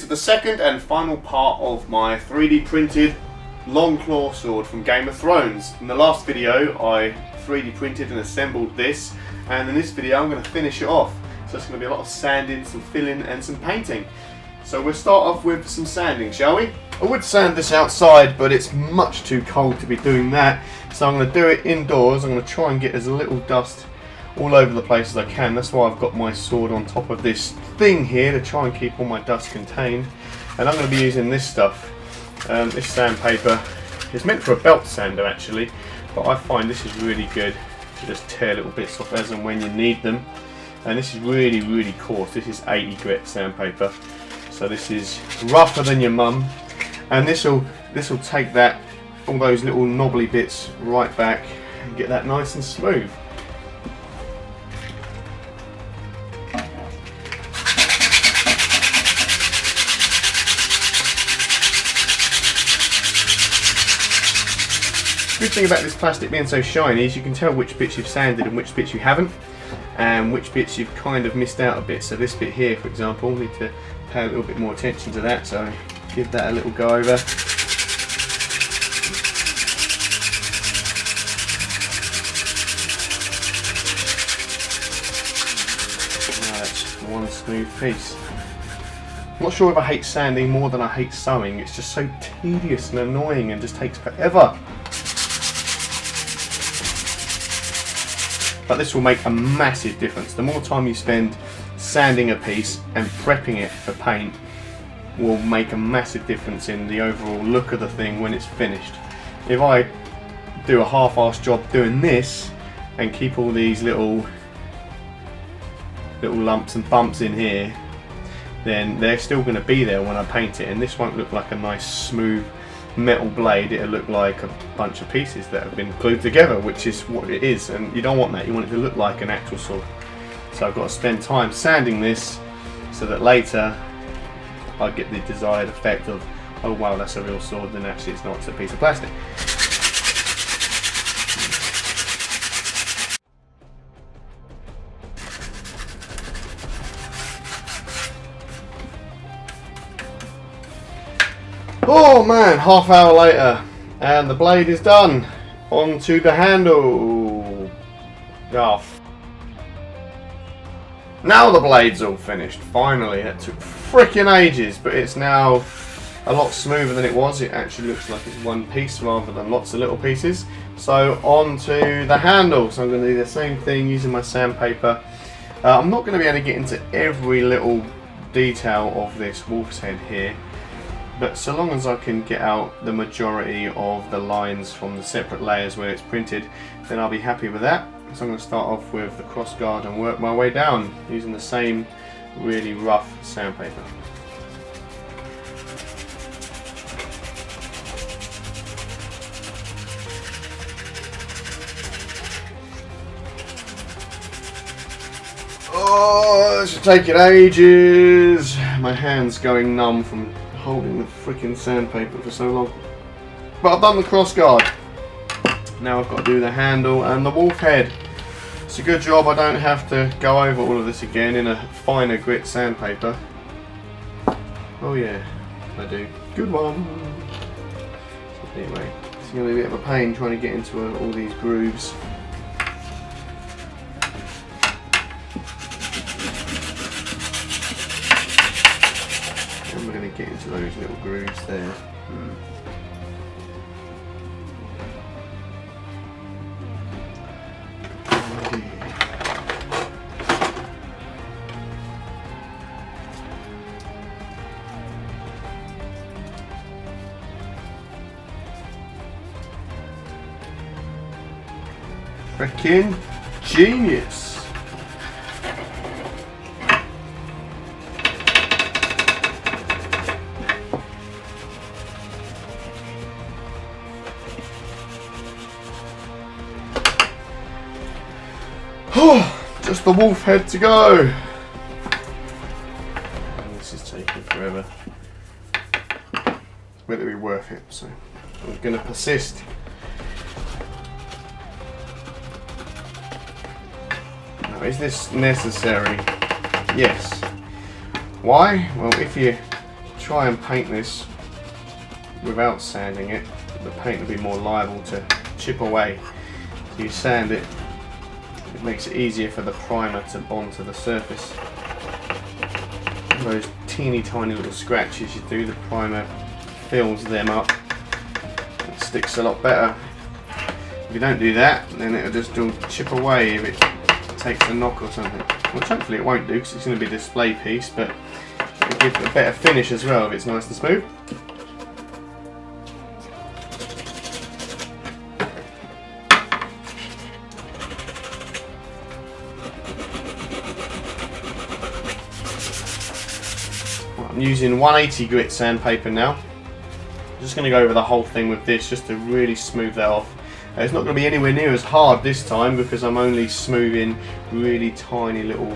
the second and final part of my 3D printed Longclaw sword from Game of Thrones. In the last video I 3D printed and assembled this, and in this video I'm going to finish it off. So it's going to be a lot of sanding, some filling and some painting. So we'll start off with some sanding, shall we? I would sand this outside, but it's much too cold to be doing that. So I'm going to do it indoors. I'm going to try and get as little dust all over the place as I can. That's why I've got my sword on top of this thing here to try and keep all my dust contained. And I'm going to be using this stuff. This sandpaper is meant for a belt sander actually, but I find this is really good to just tear little bits off as and when you need them. And this is really coarse. This is 80 grit sandpaper, so this is rougher than your mum, and this will take that, all those little knobbly bits right back and get that nice and smooth. The good thing about this plastic being so shiny is you can tell which bits you've sanded and which bits you haven't, and which bits you've kind of missed out a bit. So this bit here, for example, need to pay a little bit more attention to that, so give that a little go over. That's one smooth piece. I'm not sure if I hate sanding more than I hate sewing. It's just so tedious and annoying and just takes forever. But this will make a massive difference. The more time you spend sanding a piece and prepping it for paint will make a massive difference in the overall look of the thing when it's finished. If I do a half-assed job doing this and keep all these little lumps and bumps in here, then they're still going to be there when I paint it, and this won't look like a nice smooth metal blade. It'll look like a bunch of pieces that have been glued together, which is what it is, and you don't want that. You want it to look like an actual sword. So I've got to spend time sanding this so that later I get the desired effect of, oh wow, that's a real sword, then actually it's not, it's a piece of plastic. Oh man, half hour later and the blade is done. Onto the handle. Oh, now the blade's all finished. Finally, it took freaking ages, but it's now a lot smoother than it was. It actually looks like it's one piece rather than lots of little pieces. So onto the handle. So I'm going to do the same thing using my sandpaper. I'm not going to be able to get into every little detail of this wolf's head here, but so long as I can get out the majority of the lines from the separate layers where it's printed, then I'll be happy with that. So I'm going to start off with the cross guard and work my way down using the same really rough sandpaper. Oh, this is taking ages. My hand's going numb from holding the freaking sandpaper for so long. But I've done the cross guard. Now I've got to do the handle and the wolf head. It's a good job I don't have to go over all of this again in a finer grit sandpaper. Oh yeah, I do. Good one. So anyway, it's going to be a bit of a pain trying to get into all these grooves. And we're going to get into those little grooves there. Freaking genius! Just the wolf head to go. This is taking forever. But it'll be worth it, so I'm going to persist. Now, is this necessary? Yes. Why? Well, if you try and paint this without sanding it, the paint will be more liable to chip away. So you sand it, it makes it easier for the primer to bond to the surface. Those teeny tiny little scratches you do, the primer fills them up. It sticks a lot better. If you don't do that, then it'll just all chip away if it takes a knock or something. Which hopefully it won't do, because it's going to be a display piece, but it'll give it a better finish as well if it's nice and smooth. I'm using 180 grit sandpaper now. I'm just going to go over the whole thing with this just to really smooth that off. It's not going to be anywhere near as hard this time because I'm only smoothing really tiny little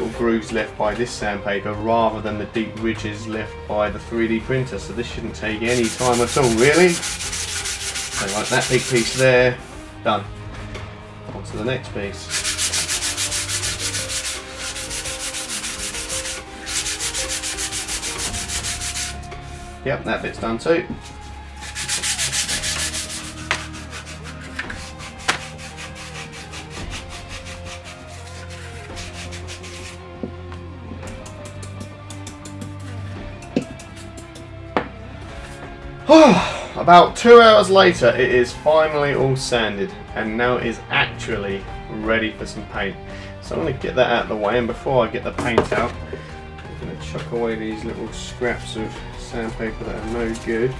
grooves left by this sandpaper rather than the deep ridges left by the 3D printer. So this shouldn't take any time at all, really. So like that big piece there, done. On to the next piece. Yep, that bit's done too. About 2 hours later, it is finally all sanded, and now it is actually ready for some paint. So I'm going to get that out of the way, and before I get the paint out, I'm going to chuck away these little scraps of sandpaper that are no good.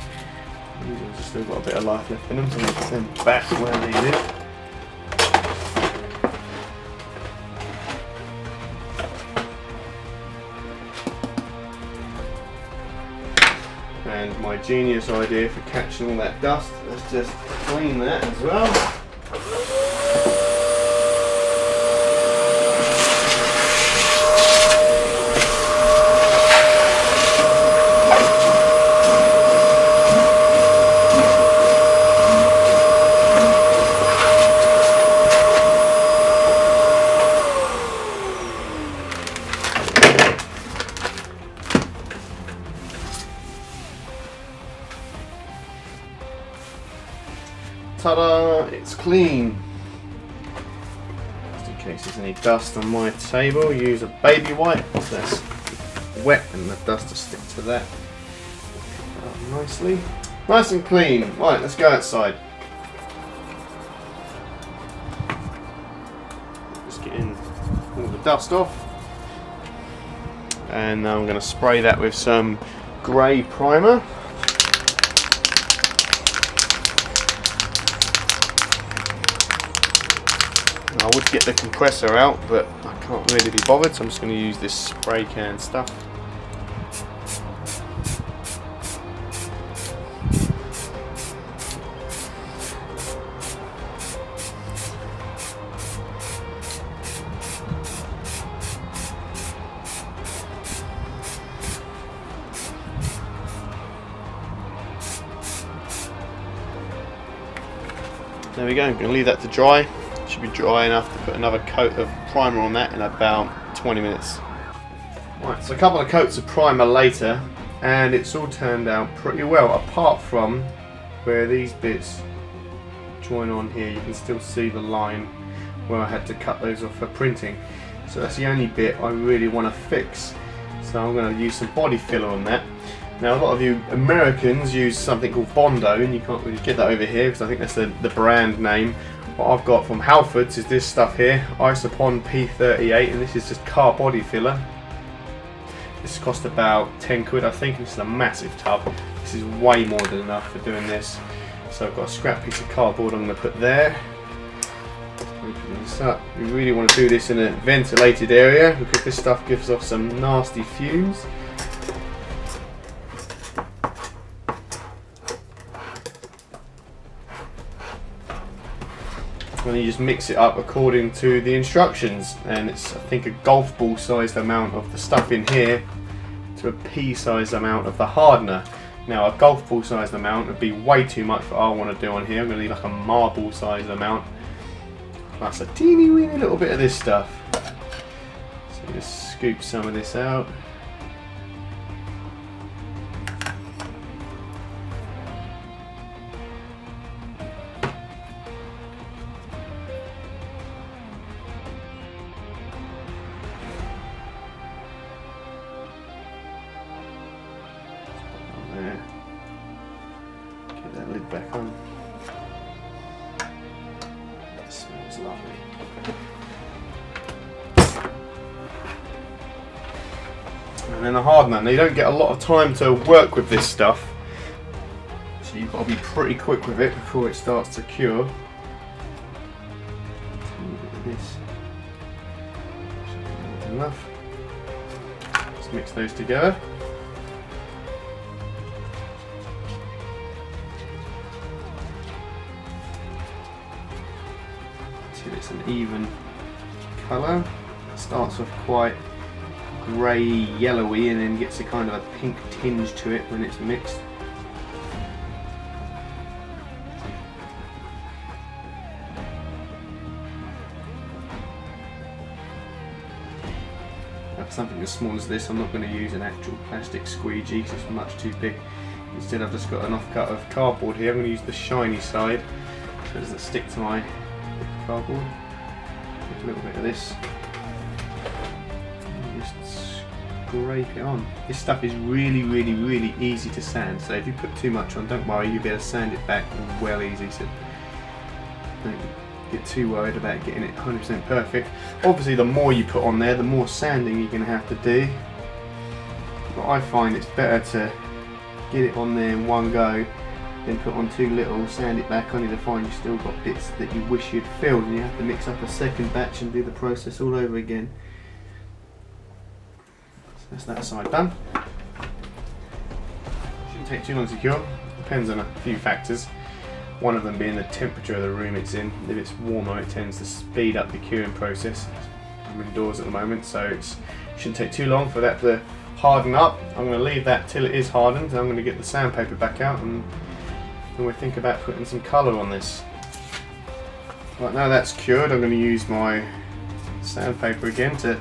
These ones have still got a bit of life left in them, so I'm going to put them back where they live. And my genius idea for catching all that dust, let's just clean that as well. Ta-da! It's clean. Just in case there's any dust on my table, use a baby wipe that's wet and the dust will stick to that. Nicely. Nice and clean. Right, let's go outside. Just getting all the dust off. And now I'm going to spray that with some grey primer. I would get the compressor out, but I can't really be bothered, so I'm just going to use this spray can stuff. There we go, I'm going to leave that to dry. Should be dry enough to put another coat of primer on that in about 20 minutes. Right, so a couple of coats of primer later, and it's all turned out pretty well, apart from where these bits join on here. You can still see the line where I had to cut those off for printing. So that's the only bit I really want to fix. So I'm going to use some body filler on that. Now a lot of you Americans use something called Bondo, and you can't really get that over here because I think that's the brand name. What I've got from Halfords is this stuff here, Isopon P38, and this is just car body filler. This cost about 10 quid I think, and this is a massive tub. This is way more than enough for doing this. So I've got a scrap piece of cardboard I'm going to put there. Open this up. We really want to do this in a ventilated area because this stuff gives off some nasty fumes. And you just mix it up according to the instructions, and it's I think a golf ball sized amount of the stuff in here to a pea sized amount of the hardener. Now a golf ball sized amount would be way too much for what I want to do on here. I'm going to need like a marble sized amount plus a teeny weeny little bit of this stuff. So just scoop some of this out. then a hardener. Now you don't get a lot of time to work with this stuff, so you've got to be pretty quick with it before it starts to cure. This enough. Let's mix those together. Until it's an even colour. It starts off quite grey yellowy and then gets a kind of a pink tinge to it when it's mixed. For something as small as this, I'm not going to use an actual plastic squeegee because it's much too big. Instead I've just got an offcut of cardboard here. I'm going to use the shiny side so it doesn't stick to my cardboard. Take a little bit of this and just scrape it on. This stuff is really easy to sand, so if you put too much on, don't worry, you'll be able to sand it back well easy. So don't get too worried about getting it 100% perfect. Obviously the more you put on there, the more sanding you're going to have to do, but I find it's better to get it on there in one go than put on too little, sand it back, only to find you've still got bits that you wish you'd filled and you have to mix up a second batch and do the process all over again. So that's that side done. Shouldn't take too long to cure, depends on a few factors. One of them being the temperature of the room it's in. If it's warmer, it tends to speed up the curing process. I'm indoors at the moment, so it shouldn't take too long for that to harden up. I'm going to leave that till it is hardened. I'm going to get the sandpaper back out and then we'll think about putting some colour on this. Right, now that's cured, I'm going to use my sandpaper again to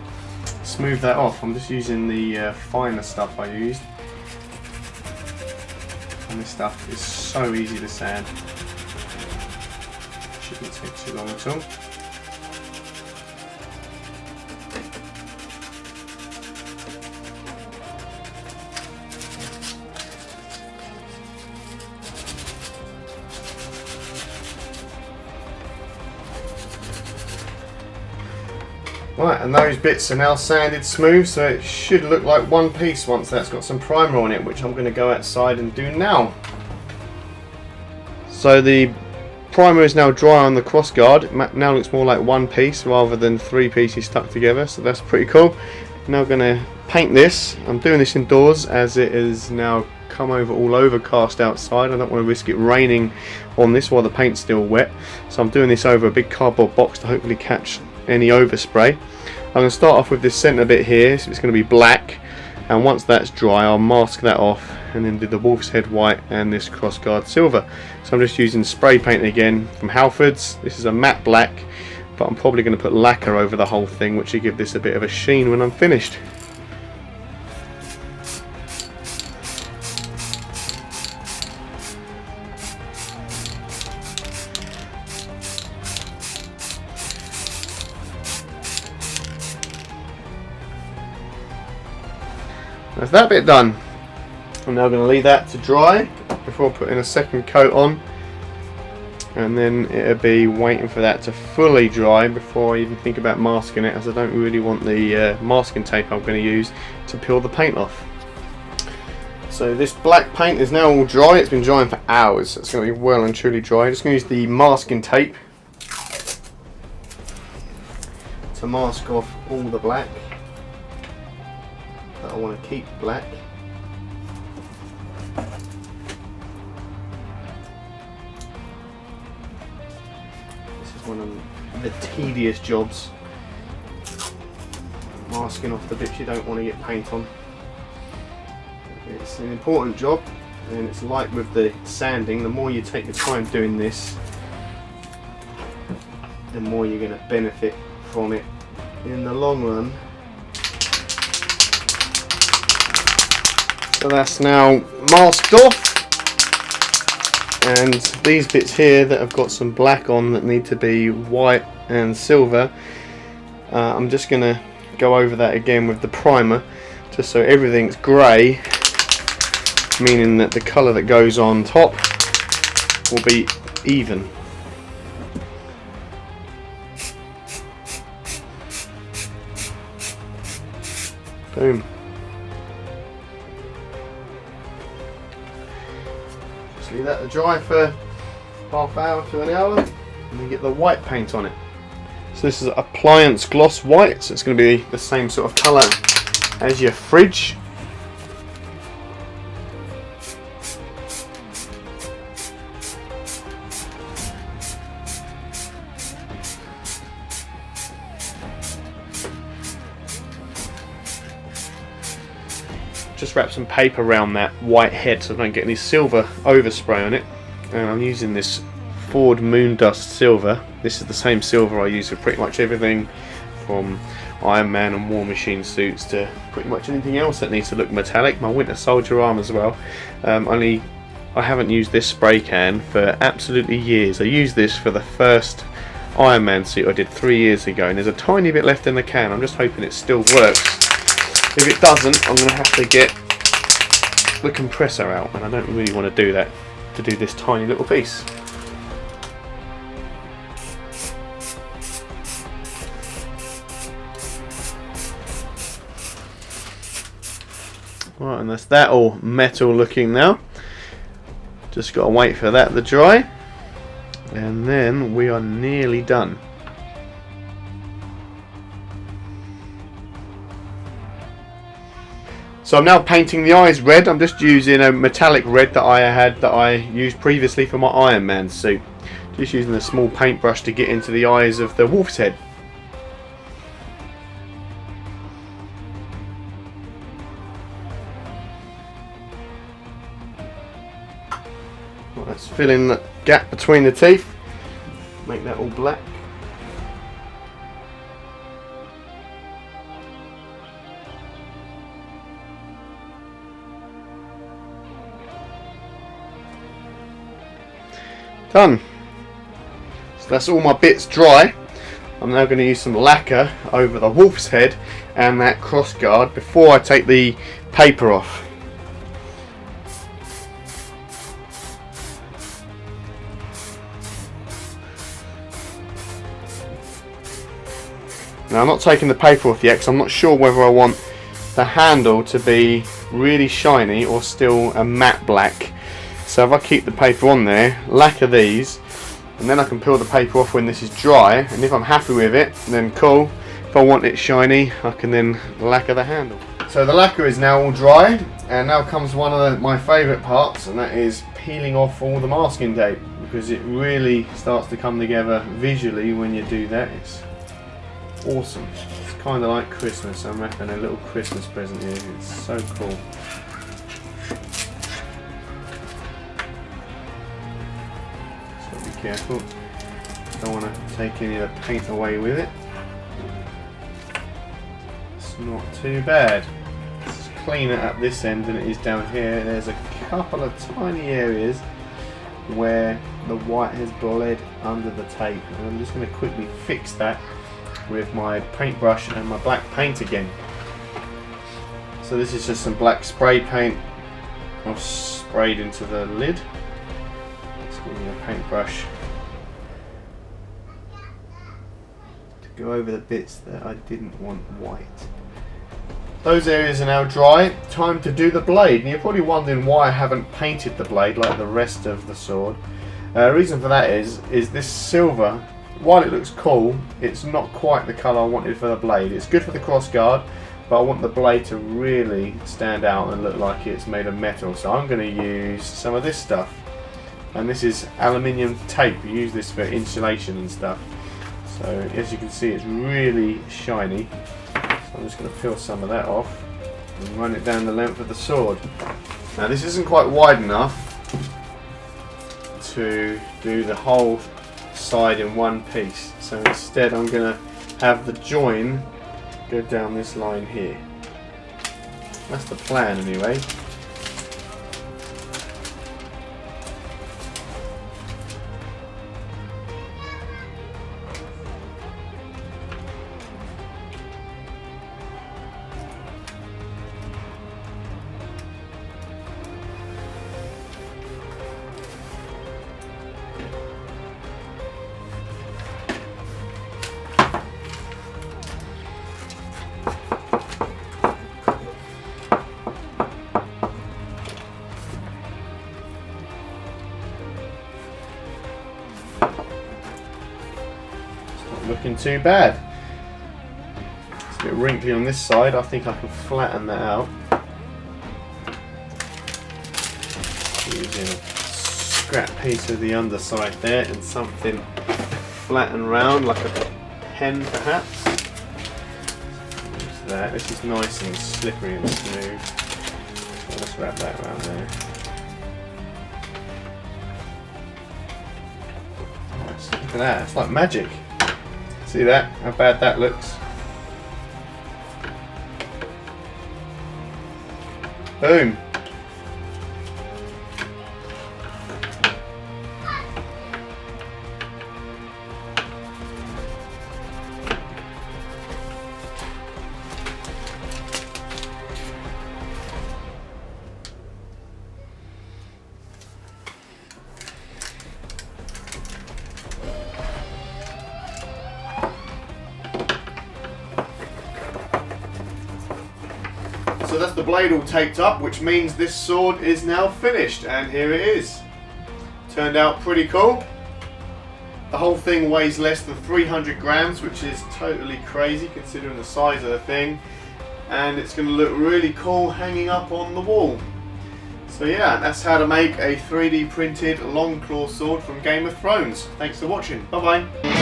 smooth that off. I'm just using the finer stuff I used. And this stuff is so easy to sand. Shouldn't take too long at all. Right, and those bits are now sanded smooth, so it should look like one piece once that's got some primer on it, which I'm going to go outside and do now. So the primer is now dry on the crossguard. It now looks more like one piece rather than three pieces stuck together, so that's pretty cool. Now I'm going to paint this. I'm doing this indoors as it is now come over all overcast outside. I don't want to risk it raining on this while the paint's still wet, so I'm doing this over a big cardboard box to hopefully catch any overspray. I'm going to start off with this centre bit here, so it's going to be black, and once that's dry I'll mask that off and then do the wolf's head white and this crossguard silver. So I'm just using spray paint again from Halford's. This is a matte black, but I'm probably going to put lacquer over the whole thing, which will give this a bit of a sheen when I'm finished. That's that bit done. I'm now going to leave that to dry before putting a second coat on, and then it'll be waiting for that to fully dry before I even think about masking it, as I don't really want the masking tape I'm going to use to peel the paint off. So this black paint is now all dry. It's been drying for hours, so it's going to be well and truly dry. I'm just going to use the masking tape to mask off all the black that I want to keep black. This is one of the tedious jobs, masking off the bits you don't want to get paint on. It's an important job, and it's like with the sanding, the more you take your time doing this, the more you're going to benefit from it in the long run. So that's now masked off, and these bits here that have got some black on that need to be white and silver, I'm just going to go over that again with the primer, just so everything's grey, meaning that the colour that goes on top will be even. Boom. Just leave that to dry for half hour to an hour, and then get the white paint on it. So this is appliance gloss white, so it's going to be the same sort of colour as your fridge. Just wrap some paper around that white head so I don't get any silver overspray on it. And I'm using this Ford Moondust silver. This is the same silver I use for pretty much everything from Iron Man and War Machine suits to pretty much anything else that needs to look metallic. My Winter Soldier arm as well. Only I haven't used this spray can for absolutely years. I used this for the first Iron Man suit I did 3 years ago, and there's a tiny bit left in the can. I'm just hoping it still works. If it doesn't, I'm going to have to get the compressor out, and I don't really want to do that to do this tiny little piece. Right, and that's that all metal looking now. Just got to wait for that to dry, and then we are nearly done. So I'm now painting the eyes red. I'm just using a metallic red that I used previously for my Iron Man suit. Just using a small paintbrush to get into the eyes of the wolf's head. Well, let's fill in the gap between the teeth. Make that all black. Done. So that's all my bits dry. I'm now going to use some lacquer over the wolf's head and that cross guard before I take the paper off. Now I'm not taking the paper off yet because I'm not sure whether I want the handle to be really shiny or still a matte black. So if I keep the paper on there, lacquer these, and then I can peel the paper off when this is dry, and if I'm happy with it, then cool. If I want it shiny, I can then lacquer the handle. So the lacquer is now all dry, and now comes one of my favourite parts, and that is peeling off all the masking tape, because it really starts to come together visually when you do that. It's awesome. It's kind of like Christmas. I'm wrapping a little Christmas present here. It's so cool. Careful, don't want to take any of the paint away with it. It's not too bad. It's cleaner at this end than it is down here. There's a couple of tiny areas where the white has bled under the tape, and I'm just going to quickly fix that with my paintbrush and my black paint again. So this is just some black spray paint I've sprayed into the lid. Give me a paintbrush to go over the bits that I didn't want white. Those areas are now dry. Time to do the blade. And you're probably wondering why I haven't painted the blade like the rest of the sword. The reason for that is this silver, while it looks cool, it's not quite the colour I wanted for the blade. It's good for the cross guard, but I want the blade to really stand out and look like it's made of metal. So I'm going to use some of this stuff. And this is aluminium tape. You use this for insulation and stuff. So as you can see, it's really shiny. So I'm just going to peel some of that off and run it down the length of the sword. Now this isn't quite wide enough to do the whole side in one piece. So instead I'm going to have the join go down this line here. That's the plan anyway. looking too bad. It's a bit wrinkly on this side. I think I can flatten that out using a scrap piece of the underside there and something flat and round like a pen perhaps. Use that. This is nice and slippery and smooth. So let's wrap that around there. Look at that, it's like magic. See that? How bad that looks? Boom! So that's the blade all taped up, which means this sword is now finished, and here it is. Turned out pretty cool. The whole thing weighs less than 300 grams, which is totally crazy considering the size of the thing, and it's going to look really cool hanging up on the wall. So yeah, that's how to make a 3D printed Longclaw sword from Game of Thrones. Thanks for watching. Bye bye.